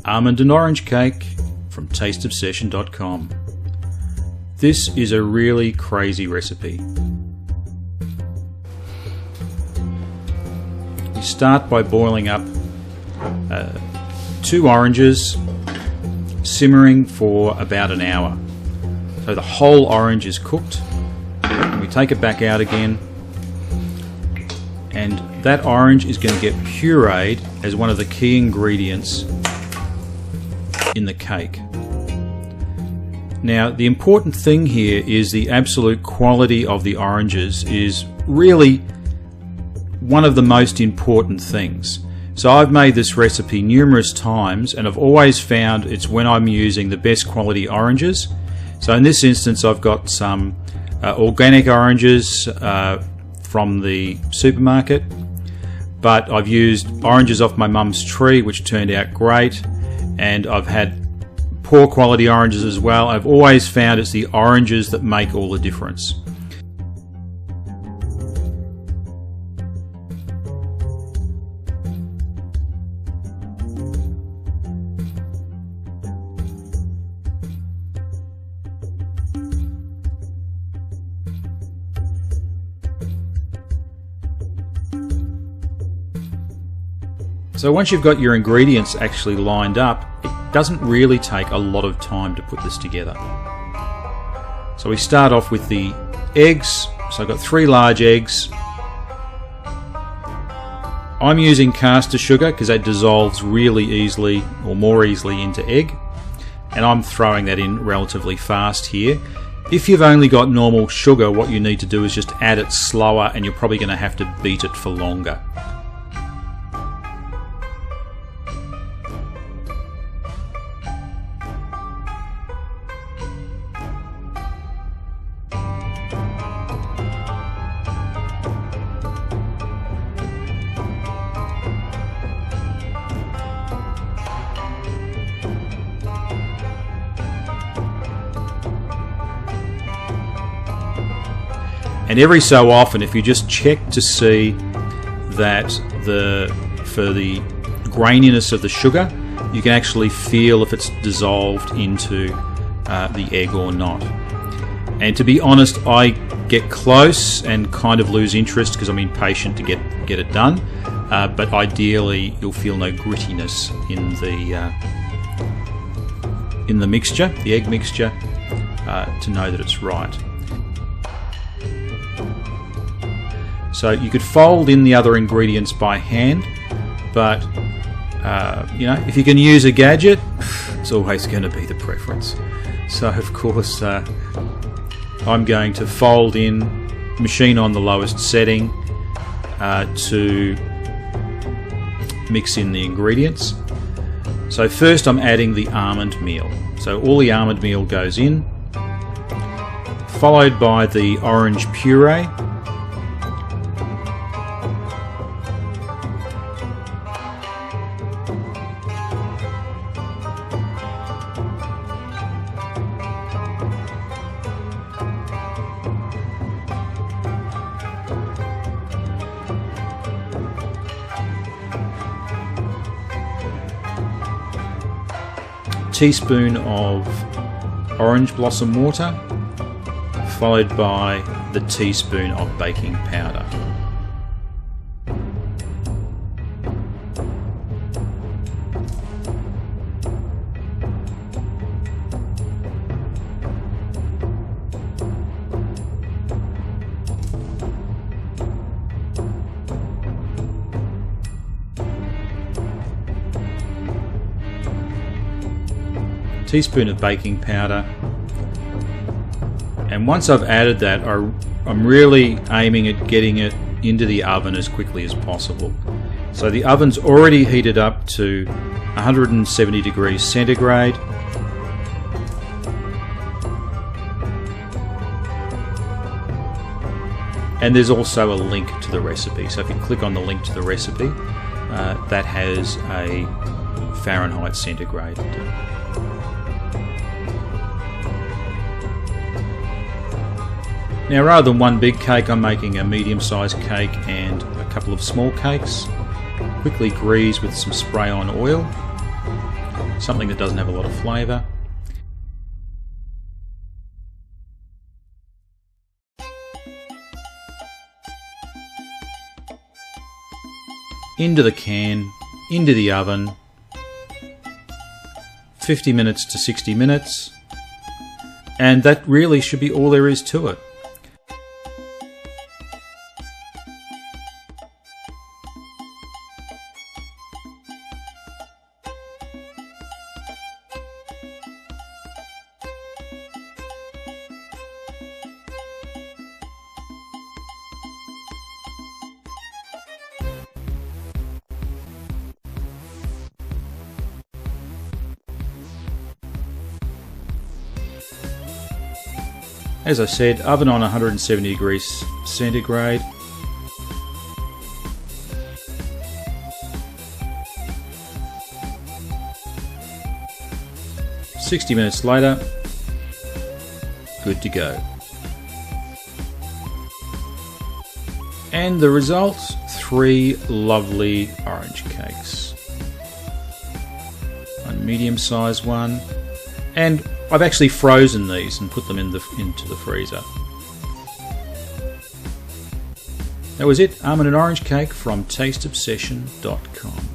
Almond and Orange Cake from tasteobsession.com. This is a really crazy recipe. You start by boiling up 2 oranges, simmering for about an hour. So the whole orange is cooked. And we take it back out again, and that orange is going to get pureed as one of the key ingredients in the cake. Now, the important thing here is the absolute quality of the oranges is really one of the most important things. So I've made this recipe numerous times, and I've always found it's when I'm using the best quality oranges. So in this instance, I've got some organic oranges from the supermarket, but I've used oranges off my mum's tree, which turned out great, and I've had poor quality oranges as well. I've always found it's the oranges that make all the difference. So once you've got your ingredients actually lined up, it doesn't really take a lot of time to put this together. So we start off with the eggs. So I've got 3 large eggs. I'm using caster sugar because that dissolves really easily, or more easily, into egg. And I'm throwing that in relatively fast here. If you've only got normal sugar, what you need to do is just add it slower, and you're probably going to have to beat it for longer. And every so often, if you just check to see that for the graininess of the sugar, you can actually feel if it's dissolved into the egg or not. And to be honest, I get close and kind of lose interest because I'm impatient to get it done. But ideally, you'll feel no grittiness in the mixture, the egg mixture, to know that it's right. So you could fold in the other ingredients by hand, but you know, if you can use a gadget, it's always going to be the preference. So of course, I'm going to fold in, machine on the lowest setting to mix in the ingredients. So first I'm adding the almond meal. So all the almond meal goes in, followed by the orange puree. Teaspoon of orange blossom water, followed by the teaspoon of baking powder. Teaspoon of baking powder, and once I've added that, I'm really aiming at getting it into the oven as quickly as possible. So the oven's already heated up to 170 degrees centigrade. And there's also a link to the recipe. So if you click on the link to the recipe, that has a Fahrenheit centigrade. Now, rather than one big cake, I'm making a medium-sized cake and a couple of small cakes. Quickly grease with some spray-on oil. something that doesn't have a lot of flavour. Into the can, into the oven, 50 minutes to 60 minutes, and that really should be all there is to it. As I said, oven on 170 degrees centigrade. "60 minutes later, good to go." And the result, 3 lovely orange cakes. A medium-sized one, and I've actually frozen these and put them into the freezer. That was it, almond and orange cake from tasteobsession.com.